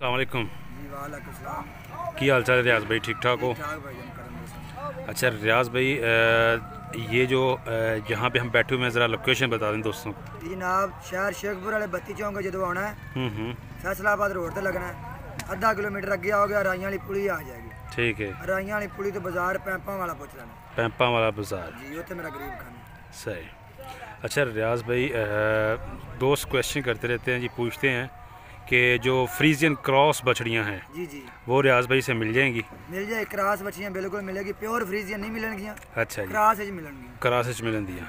अस्सलाम वालेकुम। जी वालेकुम सलाम। की हाल चाल है रियाज भाई, ठीक ठाक हो? ठीक ठाक भाईजान, करम दोस्त। अच्छा रियाज भाई, ये जो यहाँ पे हम बैठे हुए हैं, ज़रा लोकेशन बता दें दोस्तों को। जी जनाब, शहर शेखपुर वाले 32 चौंक जो आना है, फैसलाबाद रोड से लगना है। आधा किलोमीटर अगे आओगे, राइयां वाली पुली आ जाएगी। ठीक है। राइयां वाली पुली तो बाजार पैंपा वाला पहुँच लेना। पैंपा वाला बाजार जी, उत्थे मेरा गरीब खाना। सही। अच्छा रियाज भाई, दोस्त क्वेश्चन करते रहते हैं जी, पूछते हैं कि जो फ्रीजियन क्रॉस बछड़ियाँ हैं जी जी वो रियाज भाई से मिल जाएंगी? मिल जाए, क्रॉस बच्चियाँ बिल्कुल मिलेगी। प्योर फ्रीजियन नहीं मिलनगियाँ। अच्छा जी, क्रॉस मिलनगियाँ। क्रॉस मिलन दिया।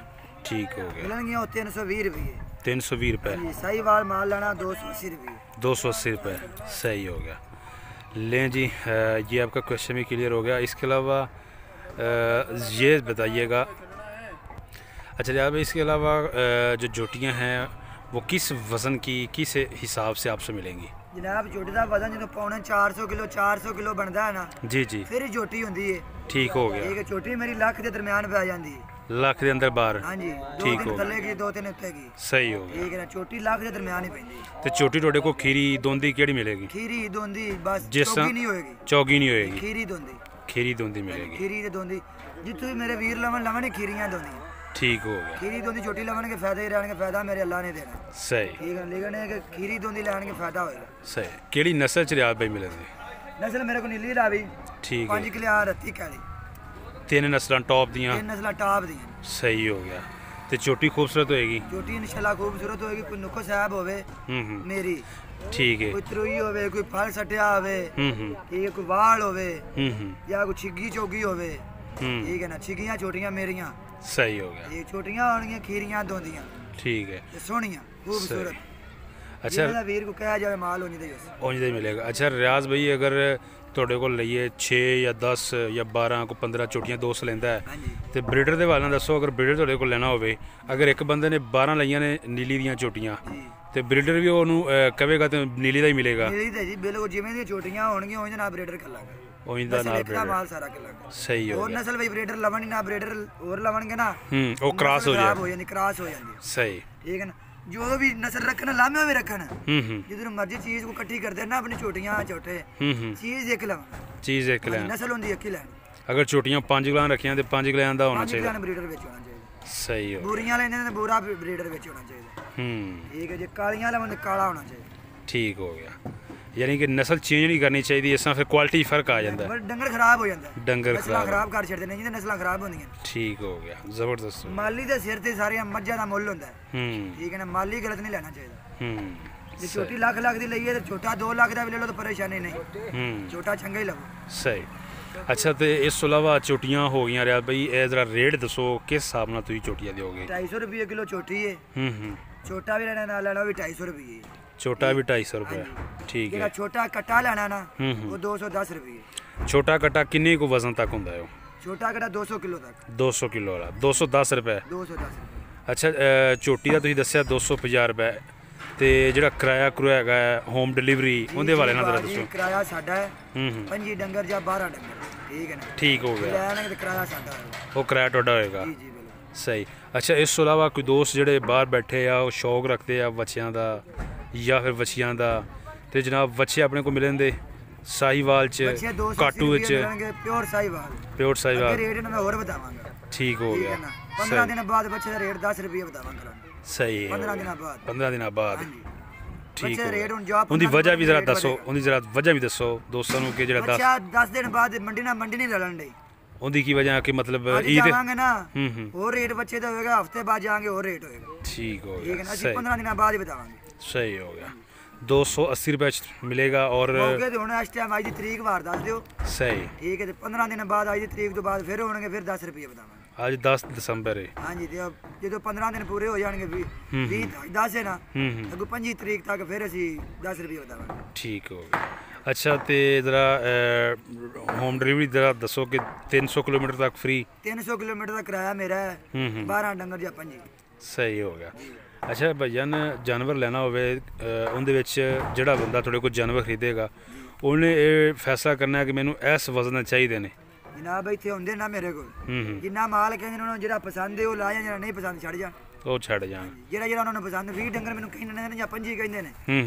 ठीक हो गया। मिलनगियाँ 320 रुपये। 320 रुपये। जी, सही वाल माल लेना 280 रुपये। 280 रुपये। सही हो गया। लें जी, ये आपका क्वेश्चन भी क्लियर हो गया। इसके अलावा ये बताइएगा, अच्छा रियाज भाई, इसके अलावा जो जोटियाँ हैं वो किस वज़न की, किस हिसाब से आपसे मिलेंगी? जनाब जोटी का वजन जो पौने 400 किलो बनता है ना, जी जी, फिर जोटी होती है। ठीक हो गया। ठीक है, छोटी मेरी लाख के दरमियान पे आ जाती है। लाख के अंदर बाहर? हाँ जी, ठीक 2 हो दिन थले की 2 दिन उत्ते की। सही हो गया। ठीक है ना, छोटी लाख के दरमियान ही पैंदी। तो छोटी टोडे को खीरी दोंदी केड़ी मिलेगी? खीरी दोंदी बस, जिस चौकी नहीं होएगी। चौगी नहीं होएगी, खीरी दोंदी। खीरी दोंदी मिलेगी। खीरी ते दोंदी जितू भी मेरे वीर लवन लवन खीरियां दोंदी। ठीक हो गया। खीरी दोंदी छोटी लवन के फायदे ही रहने, फायदा मेरे अल्लाह ने देना। सही। ठीक है, लेकिन है कि खीरी दोंदी लेने के फायदा होएगा। सही। केड़ी नस्ल च रियाज भाई मिलेगी? नस्ल मेरे को नीली रावी, ठीक 5 है। किलियार रत्ती काली। 3 नस्लां टॉप दियां। 3 नस्ल टॉप दी। सही हो गया। तो छोटी खूबसूरत होएगी? छोटी इंशाल्लाह खूबसूरत होएगी। कोई नुको साहब होवे मेरी, ठीक है। कोई त्रुई होवे, कोई फल सटिया होवे, ठीक है, कोई वाल होवे, या कोई छिग्गी चोगी होवे। ठीक है ना, छिग्गियां छोटियां मेरियां। सही हो गया। ये छोटियां होणगियां, खीरियां दोंदियां। ठीक है। ते सोहणियां खूबसूरत। अच्छा, जेड़ा वीर को कहा जावे माल होनी दे उस। ਉਂਝ ਦਾ ਹੀ ਮਿਲੇਗਾ। ਅੱਛਾ ਰਿਆਜ਼ ਭਾਈ, ਅਗਰ ਤੁਹਾਡੇ ਕੋਲ ਲਈਏ 6 ਜਾਂ 10 ਜਾਂ 12 ਕੋ 15 ਚੋਟੀਆਂ ਦੋਸਤ ਲੈਂਦਾ ਹੈ, ਹਾਂਜੀ ਤੇ ਬਰੀਡਰ ਦੇ ਵਾਲਾਂ ਦੱਸੋ, ਅਗਰ ਬਰੀਡਰ ਤੁਹਾਡੇ ਕੋਲ ਲੈਣਾ ਹੋਵੇ, ਅਗਰ ਇੱਕ ਬੰਦੇ ਨੇ 12 ਲਈਆਂ ਨੇ ਨੀਲੀ ਦੀਆਂ ਚੋਟੀਆਂ, ਜੀ, ਤੇ ਬਰੀਡਰ ਵੀ ਉਹਨੂੰ ਕਹੇਗਾ ਤੇ ਨੀਲੀ ਦਾ ਹੀ ਮਿਲੇਗਾ? ਮੇਰੀ ਤੇ ਜੀ ਬਿਲਕੁਲ ਜਿਵੇਂ ਦੀਆਂ ਛੋਟੀਆਂ ਹੋਣਗੀਆਂ ਉਹਦੇ ਨਾਲ ਬਰੀਡਰ ਕਰ ਲਾਂਗੇ। ਉਂਝ ਦਾ ਨਾਲ ਬਰੀਡਰ ਬਰੀਡਰ। ਮਾਲ ਸਾਰਾ ਕਰ ਲਾਂਗੇ। ਸਹੀ ਹੋ ਹੋਰ ਗਿਆ। ਨਸਲ ਵੀ ਬਰੀਡਰ ਲਵਣ ਨਾ, ਬਰੀਡਰ ਹੋਰ ਲਵਣਗੇ ਨਾ, ਉਹ ਕ੍ਰਾਸ ਹੋ ਖਰਾਬ ਜਾਏ। ਕ੍ਰਾਸ ਹੋ ਜਾਂਦੀ। ਸਹੀ। ਠੀਕ ਹੈ ਨਾ, ਜੋ ਵੀ ਨਸਲ ਰੱਖਣ ਲਾਮੇ ਵੀ ਰੱਖਣ, ਹੂੰ ਜਿੱਦੋਂ ਮਰਜ਼ੀ ਚੀਜ਼ को इकट्ठी करते ना, अपनी छोटियां छोटे चीज एक लवन, ਚੀਜ਼ ਇੱਕ ਲੈਣ। नस्ल होंदी एक ही लैन। ਅਗਰ ਛੋਟੀਆਂ 5 ਗਲਾਂ ਰੱਖੀਆਂ ਤੇ 5 ਗਲਾਂ ਦਾ ਹੋਣਾ 5 ਚਾਹੀਦਾ। किलो ब्रीडर ਵਿੱਚ ਹੋਣਾ ਚਾਹੀਦਾ। ਸਹੀ ਹੋ ਗਿਆ। ਬੂਰੀਆਂ ਲੈਂਦੇ ਨੇ ਬੂਰਾ ਬਰੀਡਰ ਵਿੱਚ ਹੋਣਾ ਚਾਹੀਦਾ। ਠੀਕ ਹੈ, ਜੇ ਕਾਲੀਆਂ ਲੈਣ ਤੇ ਕਾਲਾ ਹੋਣਾ ਚਾਹੀਦਾ। ਠੀਕ ਹੋ ਗਿਆ। ਯਾਨੀ ਕਿ ਨਸਲ ਚੇਂਜ ਨਹੀਂ ਕਰਨੀ ਚਾਹੀਦੀ, ਇਸ ਤਰ੍ਹਾਂ ਫਿਰ ਕੁਆਲਿਟੀ ਫਰਕ ਆ ਜਾਂਦਾ ਹੈ। ਪਰ ਡੰਗਰ ਖਰਾਬ ਹੋ ਜਾਂਦਾ। ਡੰਗਰ ਨਸਲਾਂ ਖਰਾਬ ਕਰ ਛੱਡਦੇ ਨੇ, ਜਿਹਦੇ ਨਸਲਾਂ ਖਰਾਬ ਹੁੰਦੀਆਂ। ਠੀਕ ਹੋ ਗਿਆ, ਜ਼ਬਰਦਸਤ। ਮਾਲੀ ਦੇ ਸਿਰ ਤੇ ਸਾਰੀਆਂ ਮੱਝਾਂ ਦਾ ਮੁੱਲ ਹੁੰਦਾ ਹੈ। ਹੂੰ ਠੀਕ ਹੈ ਨਾ, ਮਾਲੀ ਗਲਤ ਨਹੀਂ ਲੈਣਾ ਚਾਹੀਦਾ। ਹੂੰ ਜੇ ਛੋਟੀ ਲੱਖ ਦੀ ਲਈਏ ਤੇ ਛੋਟਾ 2 ਲੱਖ ਦਾ ਵੀ ਲੈ ਲਓ ਤਾਂ ਪਰੇਸ਼ਾਨੀ ਨਹੀਂ। ਹੂੰ ਛੋਟਾ ਚੰਗਾ ਹੀ ਲਵੋ। ਸਹੀ। ਅੱਛਾ, ਤੇ ਇਸ ਤੋਂ ਇਲਾਵਾ ਚੋਟੀਆਂ ਹੋ ਗਈਆਂ ਰਿਆਜ਼ ਭਾਈ, ਇਹ ਜ਼ਰਾ ਰੇਟ ਦੱਸੋ ਕਿਸ ਹਿਸਾਬ ਨਾਲ ਤੁਸੀਂ ਚੋਟੀਆਂ ਦਿਓਗੇ? 250 ਰੁਪਏ ਕਿਲੋ ਛੋਟੀ ਹੈ। ਛੋਟਾ ਵੀ ਲੈਣਾ ਨਾਲ ਲੈਣਾ ਵੀ 250 ਰੁਪਏ। ਛੋਟਾ ਵੀ 250 ਰੁਪਏ। ਠੀਕ ਜਿਹੜਾ ਹੈ। ਛੋਟਾ ਕੱਟਾ ਲੈਣਾ ਨਾ, ਉਹ 210 ਰੁਪਏ। ਛੋਟਾ ਕਟਾ ਕਿੰਨੇ ਕੁ ਵਜ਼ਨ ਤੱਕ ਹੁੰਦਾ ਹੈ ਉਹ? ਛੋਟਾ ਕੱਟਾ 200 ਕਿਲੋ ਤੱਕ। 200 ਕਿਲੋ ਵਾਲਾ 210 ਰੁਪਏ। 210 ਰੁਪਏ। ਅੱਛਾ, ਝੋਟੀ ਦਾ ਤੁਸੀਂ ਦੱਸਿਆ 250 ਰੁਪਏ, ਤੇ ਜਿਹੜਾ ਕਿਰਾਇਆ ਕਰੂਆ ਹੈਗਾ ਹੋਮ ਡਿਲੀਵਰੀ, ਉਹਦੇ ਵਾਲੇ ਨਾਲ ਜ਼ਰਾ ਦੱਸੋ। ਕਿਰਾਇਆ ਸਾਡਾ ਹੈ 5 ਡੰਗਰ ਜਾਂ 12 ਡੰਗਰ। ਠੀਕ ਹੈ ਨਾ, ਠੀਕ ਹੋ ਗਿਆ। ਲੈਣਗੇ ਤੇ ਕਿਰਾਇਆ ਸਾਡਾ ਹੋਏਗਾ। ਉਹ ਕਿਰਾਇਆ ਤੁਹਾਡਾ ਹੋਏਗਾ? ਜੀ ਜੀ ਬਿਲਕੁਲ। ਸਹੀ। ਅੱਛਾ, ਇਸ ਤੋਂ ਇਲਾਵਾ ਕੋਈ ਦੋਸਤ ਜਿਹੜੇ ਬਾਹਰ ਬੈਠੇ ਆ, ਉਹ ਸ਼ੌਕ ਰੱਖਦੇ ਆ ਬੱਚਿਆਂ ਦਾ ਜਾਂ ਫਿਰ ਵੱਛੀਆਂ ਦਾ, ਤੇ ਜਨਾਬ ਵੱਛੇ ਆਪਣੇ ਕੋਲ ਮਿਲਣ ਦੇ ਸਾਹੀਵਾਲ ਚ, ਬੱਚੇ 280 ਕਾਟੂ ਰੁਪਏ ਵਿੱਚ, ਮਿਲਣਗੇ ਪਿਓਰ ਸਾਹੀਵਾਲ। ਪਿਓਰ ਅੱਗੇ ਸਾਹੀਵਾਲ। ਰੇਟ ਇਹਨਾਂ ਦਾ ਹੋਰ ਬਤਾਵਾਂਗਾ। ਠੀਕ ਹੋ ਠੀਕ ਗਿਆ। ਹੈ ਨਾ, 15 ਦਿਨ ਬਾਅਦ ਬੱਚੇ ਦਾ ਰੇਟ 10 ਰੁਪਏ ਬਤਾਵਾਂਗਾ। ਸਹੀ ਹੈ। 15 ਦਿਨਾਂ ਬਾਅਦ। 15 ਦਿਨਾਂ ਬਾਅਦ। ਹਾਂਜੀ। ਠੀਕ ਬੱਚੇ ਹੋ ਰੇਟ ਗਿਆ। ਹੁਣ ਜਵਾਬ ਉਹਦੀ ਵਜ੍ਹਾ ਵੀ ਜ਼ਰਾ ਰੇਟ ਦੱਸੋ, ਵਧੇਗਾ। ਉਹਦੀ ਜ਼ਰਾ ਵਜ੍ਹਾ ਵੀ ਦੱਸੋ ਦੋਸਤਾਂ ਨੂੰ ਕਿ ਜਿਹੜਾ 10 ਬੱਚਾ 10 ਦਿਨ ਬਾਅਦ ਮੰਡੀ ਨਹੀਂ ਰਲਣ ਡਈ। ਉਹਦੀ ਕੀ ਵਜ੍ਹਾ ਕਿ ਮਤਲਬ ਅੱਜ ਈਦ? ਜਾਵਾਂਗੇ ਨਾ, ਹੋਰ ਰੇਟ ਬੱਚੇ ਦਾ ਹੋਏਗਾ, ਹਫਤੇ ਬਾਅਦ ਜਾਵਾਂਗੇ ਹੋਰ ਰੇਟ ਹੋਏਗਾ। ਠੀਕ ਹੋ ਠੀਕ ਹੈ ਗਿਆ। ਨਾ, ਅਸੀਂ ਸਹੀ। 15 ਦਿਨਾਂ ਬਾਅਦ ਹੀ ਬਤਾਵਾਂਗੇ। सही हो गया। 280 रुपये मिलेगा। और ਮੌਕੇ ਤੇ ਹੁਣ ਇਸ ਟਾਈਮ ਅੱਜ ਦੀ ਤਰੀਕ ਵਾਰ ਦੱਸ ਦਿਓ। सही। ਠੀਕ ਹੈ, ਤੇ 15 ਦਿਨ ਬਾਅਦ ਅੱਜ ਦੀ ਤਰੀਕ ਤੋਂ ਬਾਅਦ ਫਿਰ ਹੋਣਗੇ, ਫਿਰ 10 ਰੁਪਏ ਬਤਾਵਾਂਗੇ। आज 10 दिसंबर है। ਹਾਂਜੀ, ਤੇ ਜਦੋਂ 15 ਦਿਨ ਪੂਰੇ ਹੋ ਜਾਣਗੇ 20 10 ਹੈ ਨਾ, ਅੱਗੋਂ 25 ਤਰੀਕ ਤੱਕ ਫਿਰ ਅਸੀਂ 10 ਰੁਪਏ ਬਤਾਵਾਂਗੇ। ठीक हो गया। अच्छा, तो ज़रा होम डिलीवरी ज़रा दसो कि 300 किलोमीटर तक फ्री? 300 किलोमीटर ਦਾ ਕਿਰਾਇਆ ਮੇਰਾ ਹੈ। 12 ਡੰਗਰ ਜਾਂ 5। सही हो गया। अच्छा भाईजान, जानवर लेना होवे, ਉਹਦੇ ਵਿੱਚ ਜਿਹੜਾ ਬੰਦਾ ਤੁਹਾਡੇ ਕੋਲ ਜਾਨਵਰ ਖਰੀਦੇਗਾ, ਉਹਨੇ ਇਹ ਫੈਸਲਾ ਕਰਨਾ ਹੈ ਕਿ ਮੈਨੂੰ ਇਸ ਵਜ਼ਨ ਦੇ ਚਾਹੀਦੇ ਨੇ। ਜਨਾਬ ਇੱਥੇ ਹੁੰਦੇ ਨਾ ਮੇਰੇ ਕੋਲ, ਜਿੰਨਾ ਮਾਲ ਕਹਿੰਦੇ ਨੇ ਉਹਨਾਂ ਨੂੰ ਜਿਹੜਾ ਪਸੰਦ ਹੈ ਉਹ ਲਾ ਜਾਂ ਜਿਹੜਾ ਨਹੀਂ ਪਸੰਦ ਛੱਡ ਜਾਣ। ਉਹ ਛੱਡ ਜਾਣ। ਜਿਹੜਾ ਜਿਹੜਾ ਉਹਨਾਂ ਨੂੰ ਪਸੰਦ 20 ਡੰਗਰ ਮੈਨੂੰ ਕਹਿੰਦੇ ਨੇ ਜਾਂ 25 ਕਹਿੰਦੇ ਨੇ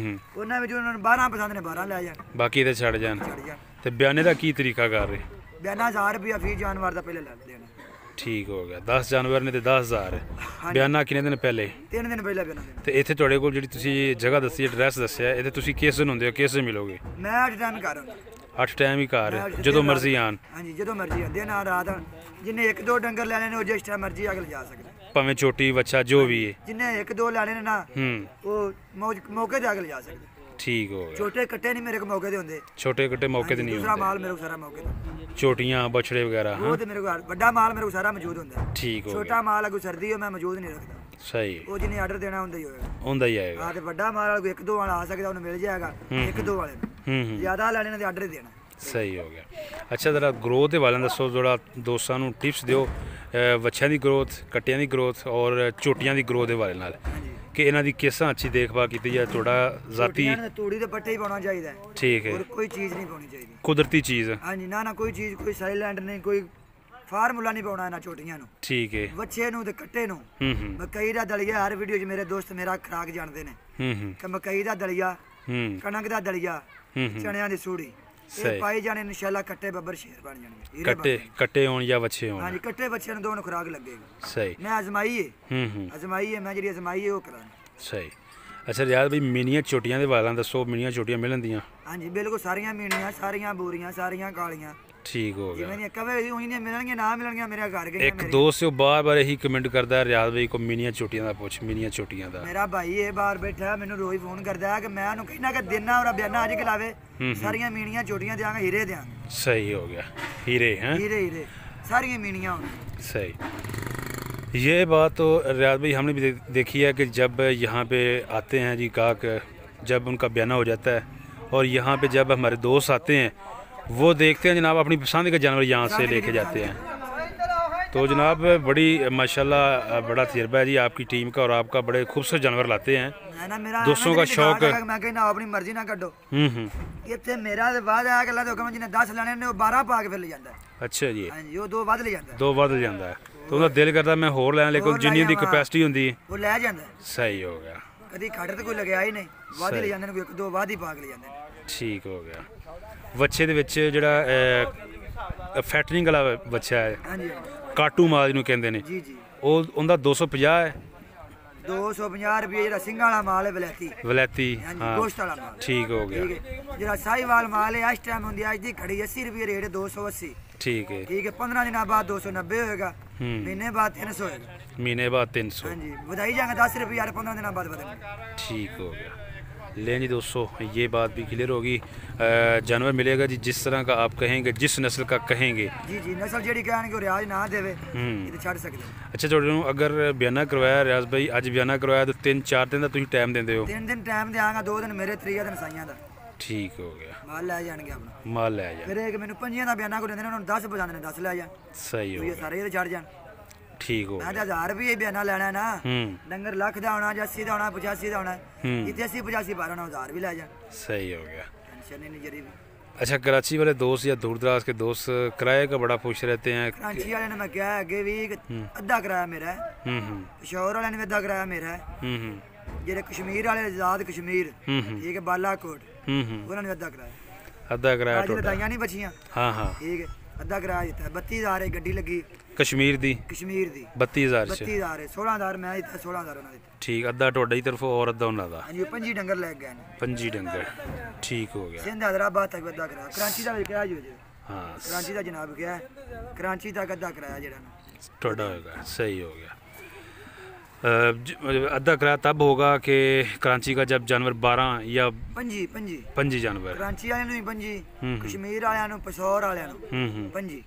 ਉਹਨਾਂ ਵਿੱਚ ਉਹਨਾਂ ਨੂੰ 12 ਪਸੰਦ ਨੇ 12 ਲੈ ਜਾਣ, ਬਾਕੀ ਤੇ ਛੱਡ ਜਾਣ। ਤੇ ਬਿਆਨੇ ਦਾ ਕੀ ਤਰੀਕਾ ਕਰ ਰਹੇ? ਬਿਆਨਾ 1000 ਰੁਪਇਆ ਫੀ ਜਾਨਵਰ ਦਾ ਪਹਿਲੇ ਲੈ ਦੇਣਾ। ਠੀਕ ਹੋ ਗਿਆ। 10 ਜਾਨਵਰ ਨੇ ਤੇ 10000 ਬਿਆਨਾ ਕਿੰਨੇ ਦਿਨ ਪਹਿਲੇ? 3 ਦਿਨ ਪਹਿਲੇ ਬਿਆਨਾ ਦੇਣਾ। ਤੇ ਇੱਥੇ ਤੁਹਾਡੇ ਕੋਲ ਜਿਹੜੀ ਤੁਸੀਂ ਜਗ੍ਹਾ ਦੱਸੀ, ਐਡਰੈਸ ਦੱਸਿਆ, ਇਹਦੇ ਤੁਸੀਂ ਕਿਸ ਦਿਨ ਹੁੰਦੇ ਹੋ, ਕਿਸ ਦਿਨ ਮਿਲੋਗੇ? ਮੈਂ 8 ਟਾਈਮ ਘਰ ਹੁੰਦਾ। 8 ਟਾਈਮ ਹੀ ਘਰ, ਜਦੋਂ ਮਰਜ਼ੀ ਆਣ? ਹਾਂਜੀ ਜਦੋਂ ਮਰਜ਼ੀ ਆਂਦੇ ਨਾ ਰਾਤ। ਜਿੰਨੇ 1-2 ਡੰਗਰ ਲੈਣੇ ਨੇ ਉਹ ਜਿਸ ਟਾਈਮ ਮਰਜ਼ੀ ਅਗਲ ਜਾ ਸਕਦੇ, ਭਾਵੇਂ ਛੋਟੀ ਬੱਚਾ ਜੋ ਵੀ ਹੈ। ਜਿੰਨੇ 1-2 ਲੈਣੇ ਨੇ ਨਾ ਉਹ ਮੌਕੇ ਤੇ ਅਗਲ ਜਾ ਸਕਦੇ। ਠੀਕ ਹੋ ਗਿਆ। ਛੋਟੇ ਕੱਟੇ ਨਹੀਂ ਮੇਰੇ ਕੋਲ ਮੌਕੇ ਤੇ ਹੁੰਦੇ, ਛੋਟੇ ਕੱਟੇ ਮੌਕੇ ਤੇ ਨਹੀਂ ਦੂਸਰਾ ਹੁੰਦੇ। ਮਾਲ ਮੇਰੇ ਕੋਲ ਸਾਰਾ ਮੌਕੇ ਤੇ, ਛੋਟੀਆਂ ਬਛੜੇ ਵਗੈਰਾ? ਉਹ ਤੇ ਮੇਰੇ ਕੋਲ ਵੱਡਾ ਮਾਲ ਮੇਰੇ ਕੋਲ ਸਾਰਾ ਮੌਜੂਦ ਹੁੰਦਾ। ਠੀਕ ਹੋ ਗਿਆ। ਛੋਟਾ ਮਾਲ ਅਗੂ ਸਰਦੀ ਹੋ ਮੈਂ ਮੌਜੂਦ ਨਹੀਂ ਰੱਖਦਾ। ਸਹੀ, ਉਹ ਜਿਹਨੇ ਆਰਡਰ ਦੇਣਾ ਹੁੰਦਾ ਹੀ ਹੋਏਗਾ, ਹੁੰਦਾ ਹੀ ਆਏਗਾ। ਹਾਂ ਤੇ ਵੱਡਾ ਮਾਲ ਕੋਈ 1-2 ਵਾਲਾ ਆ ਸਕਦਾ, ਉਹਨੂੰ ਮਿਲ ਜਾਏਗਾ 1-2 ਵਾਲੇ ਨੂੰ। ਜ਼ਿਆਦਾ ਲੈਣੇ ਨੇ ਤੇ ਆਰਡਰ ਦੇਣਾ। ਸਹੀ ਹੋ ਗਿਆ। ਅੱਛਾ ਜ਼ਰਾ ਗਰੋਥ ਦੇ ਬਾਰੇ ਦੱਸੋ, ਜਿਹੜਾ ਦੋਸਤਾਂ ਨੂੰ ਟਿਪਸ ਦਿਓ ਵੱਛਿਆਂ ਦੀ ਗਰੋਥ, ਕੱਟਿਆਂ ਦੀ ਗਰੋਥ ਔਰ ਝੋਟੀਆਂ ਦੀ ਗਰੋਥ ਦੇ ਬਾਰੇ ਨਾਲ, ਕਿ ਇਹਨਾਂ ਦੀ ਕਿਸ ਤਰ੍ਹਾਂ ਅੱਛੀ ਦੇਖਭਾਲ ਕੀਤੀ ਜਾਏ। ਤੁਹਾਡਾ ਜ਼ਾਤੀ ਤੂੜੀ ਦੇ ਪੱਟੇ ਹੀ ਪਾਉਣਾ ਚਾਹੀਦਾ ਹੈ। ਠੀਕ ਹੈ, ਹੋਰ ਕੋਈ ਚੀਜ਼ ਨਹੀਂ ਪਾਉਣੀ ਚਾਹੀਦੀ, ਕੁਦਰਤੀ ਚੀਜ਼। ਹਾਂਜੀ ਨਾ ਕੋਈ ਚੀਜ਼, ਕੋਈ ਸਾਈਲੈਂਡ ਨਹੀਂ, ਕੋਈ ਫਾਰਮੂਲਾ ਨਹੀਂ ਪਾਉਣਾ ਇਹਨਾਂ ਝੋਟੀਆਂ ਨੂੰ। ਠੀਕ ਹੈ। ਵੱਛੇ ਨੂੰ ਤੇ ਕੱਟੇ ਨੂੰ ਮਕਈ ਦਾ ਦਲੀਆ, ਹਰ ਵੀਡੀਓ 'ਚ ਮੇਰੇ ਦੋਸਤ ਮੇਰਾ ਖੁਰਾਕ ਜਾਣਦੇ ਨੇ ਕਿ ਮਕਈ ਦਾ ਦਲੀਆ, ਕਣਕ ਦਾ ਦਲੀਆ, ਚਣਿਆਂ ਦੀ ਸੂੜੀ, ਇਹ ਪਾਈ ਜਾਣੇ ਇਨਸ਼ਾਅੱਲਾ ਕੱਟੇ ਬੱਬਰ ਸ਼ੇਰ ਬਣ ਜਾਣਗੇ। ਕੱਟੇ ਹੋਣ ਜਾਂ ਵੱਛੇ ਹੋਣ? ਹਾਂਜੀ ਕੱਟੇ ਬੱਚਿਆਂ ਨੂੰ ਦੋਨੋਂ ਖੁਰਾਕ ਲੱਗੇਗੀ। ਸਹੀ। ਮੈਂ ਅਜ਼ਮਾਈ ਹੈ ਮੈਂ ਜਿਹੜੀ ਅਜ਼ਮਾਈ ਹੈ ਉਹ ਕਰਾਂਗਾ। ਸਹੀ। ਅੱਛਾ ਯਾਰ ਬਈ ਮੀਨੀਆਂ ਝੋਟੀਆਂ ਦੇ ਬਾਰੇ ਦੱਸੋ, ਮੀਨੀਆਂ ਝੋਟੀਆਂ ਮਿਲਣਦੀਆਂ? ਹਾਂਜੀ ਬਿਲਕੁਲ, ਸਾਰੀਆਂ ਮੀਨੀਆਂ, ਸਾਰੀਆਂ ਬੂਰੀਆਂ, ਸਾਰੀਆਂ ਕਾਲੀਆਂ। ठीक हो गया। जिवें कवे उही ने मिलणगे ना मिलणगे मेरे घर गए। एक दोस्त से बार बार यही कमेंट करता है रियाज भाई को मिनियां चोटियां दा पूछ, मिनियां चोटियां दा। मेरा भाई ये बाहर बैठा है, मैनू रोज फोन करदा है कि मैं उन्हें कहना कि देना और बयाना अज खिलावे, सारियां मीनियां चोटियां देंगे, हीरे देंगे। सही हो गया, हीरे हैं, हीरे हीरे सारियां मीनियां होंगी। सही। ये बात तो रियाज भाई हमने भी देखी है कि जब यहाँ पे आते हैं जी काक, जब उनका बयाना हो जाता है और यहाँ पे जब हमारे दोस्त आते हैं वो देखते हैं जनाब अपनी पसंद के जानवर यहाँ से लेके जाते हैं। तो जनाब बड़ी माशाल्लाह बड़ा तजर्बा है जी आपकी टीम का और आपका बड़े खूबसूरत जानवर लाते हैं। दोस्तों का शौक मैं कहना अपनी मर्जी ना करो। इतने मेरा बाद आया कि हुक्म जिन्हें 10 लेने ने 12 पा के फिर ले जाता है। अच्छा जी, हां जी, वो 2 वध ले जाता है, 2 वध ले जाता है। तो उनका दिल करता मैं होर लें, लेकिन जिन्नी दी कैपेसिटी हुंदी वो ले जाता है। सही हो गया। कभी खड़ ते कोई लगया ही नहीं, वध ले जाते ने, 1-2 वध ही पा के ले जाते हैं। ठीक हो गया। ਬੱਚੇ ਦੇ ਵਿੱਚ ਜਿਹੜਾ ਫੈਟਰਿੰਗ ਵਾਲਾ ਬੱਚਾ ਹੈ, ਹਾਂਜੀ ਕਾਟੂ ਮਾਲ ਜਿਹਨੂੰ ਕਹਿੰਦੇ ਨੇ ਜੀ ਜੀ, ਉਹ ਉਹਦਾ 250 ਹੈ। 250 ਰੁਪਏ ਜਿਹੜਾ ਸਿੰਘਾਂ ਵਾਲਾ ਮਾਲ ਹੈ ਵਲੈਤੀ ਹਾਂ ਗੋਸ਼ਤ ਵਾਲਾ ਮਾਲ। ਠੀਕ ਹੋ ਗਿਆ। ਜਿਹੜਾ ਸਾਹੀਵਾਲ ਮਾਲ ਹੈ ਇਸ ਟਾਈਮ ਹੁੰਦੀ ਅੱਜ ਦੀ ਘੜੀ 80 ਰੁਪਏ ਰੇਟ 280। ਠੀਕ ਹੈ। 15 ਦਿਨਾਂ ਬਾਅਦ 290 ਹੋਏਗਾ, ਮਹੀਨੇ ਬਾਅਦ 300 ਹੋਏਗਾ, ਮਹੀਨੇ ਬਾਅਦ 300। ਹਾਂਜੀ ਵਧਾਈ जाएगा 10 रुपये यार 15 दिनों बाद बदलेंगे। ठीक हो गया। लें जी दोस्तों, ये बात भी क्लियर होगी। जानवर मिलेगा जी जिस तरह का आप कहेंगे, जिस नस्ल का कहेंगे। जी जी, नस्ल जेडी कहेंगे रियाज ना देवे ये छड़ सकते। अच्छा थोड़े अगर बयाना करवाया रियाज भाई, अज बयाना करवाया तो 3-4 दिन का तुम टाइम देंगे हो? 3 दिन टाइम देंगा, 2 दिन मेरे, 3 दिन साइयां दा। ठीक हो गया। माल ले जाएंगे अपना, माल ले जा। फिर एक मैंने 5 दा बयाना को देंगे, उन्होंने 10 बजाने 10 ले जा। सही हो गया, सारे ये छड़ जान। ठीक हो। 1000 रुपये बयाना लेना ना, डंगर लाख दा होना, 80 दा होना, 85 दा होना, इतने 80-85 12 1000 भी ले जा। सही हो गया। टेंशन नहीं जरी भी। अच्छा कराची वाले दोस्त या दूर दराज के दोस्त किराए का बड़ा पूछ रहते हैं। कराची वाले ने मैं क्या है आगे भी अद्धा किराया मेरा है, पेशावर वाले ने भी अद्धा किराया मेरा है, जेडे कश्मीर वाले आजाद कश्मीर ठीक है बालाकोट उन्होंने अद्धा किराया दाइयां नहीं बचियां। हाँ हाँ ठीक है, अद्धा किराया दिता है। 32,000 एक गड्डी लगी कश्मीर दी 32,000 16,000 मैं दिता, 16,000 उन्होंने दिता। ठीक, अद्धा टोडा की तरफों और अद्धा उन्होंने दा। हां जी 5 डंगर ले गए ने, 5 डंगर। ठीक हो गया। सिंध हैदराबाद तक अद्धा किराया, कराची दा भी किराया जो जे। हां कराची दा जनाब क्या है, कराची तक अद्धा किराया जेड़ा टोडा होगा। सही हो गया। अद्धा किराया तब होगा कि कराची का जब जानवर 12 या 5 जानवर, कराची वाले नु 5, कश्मीर वाले नु, पेशावर वाले नु 5।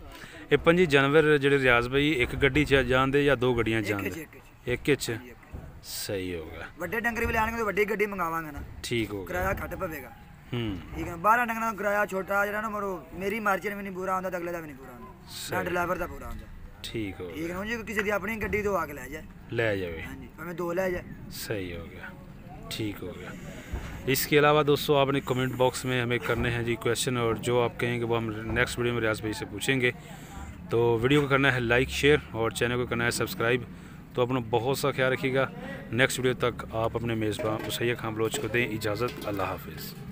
ये 5 जानवर जेडे रियाज भाई एक गड्डी च जांदे या 2 गड्डियां जांदे? एक च। सही हो गया। बड़े डंगर भी लेंगे तो बड़ी गड्डी मंगावांगे ना। ठीक हो गया, किराया घट पवेगा। ठीक है, 12 डंगर का किराया छोटा जेड़ा ना मरो मेरी मार्जिन भी नहीं पूरा आंदा, अगले दा भी नहीं पूरा आंदा, ना ड्राइवर दा पूरा आंदा। ठीक हो ठीक है, जो किसी दी अपनी गड्डी तो आके ले जाए। हां जी, हमें 2 ले जाए। सही हो गया। ठीक हो गया। इसके अलावा दोस्तों आपने कमेंट बॉक्स में हमें करने हैं जी क्वेश्चन, और जो आप कहेंगे वो हम नेक्स्ट वीडियो में रियाज भाई से पूछेंगे। तो वीडियो को करना है लाइक शेयर और चैनल को करना है सब्सक्राइब, तो अपना बहुत सा ख्याल रखिएगा। नेक्स्ट वीडियो तक आप अपने मेज़बान उसैया खान बलोच को दें इजाज़त। अल्लाह हाफिज़।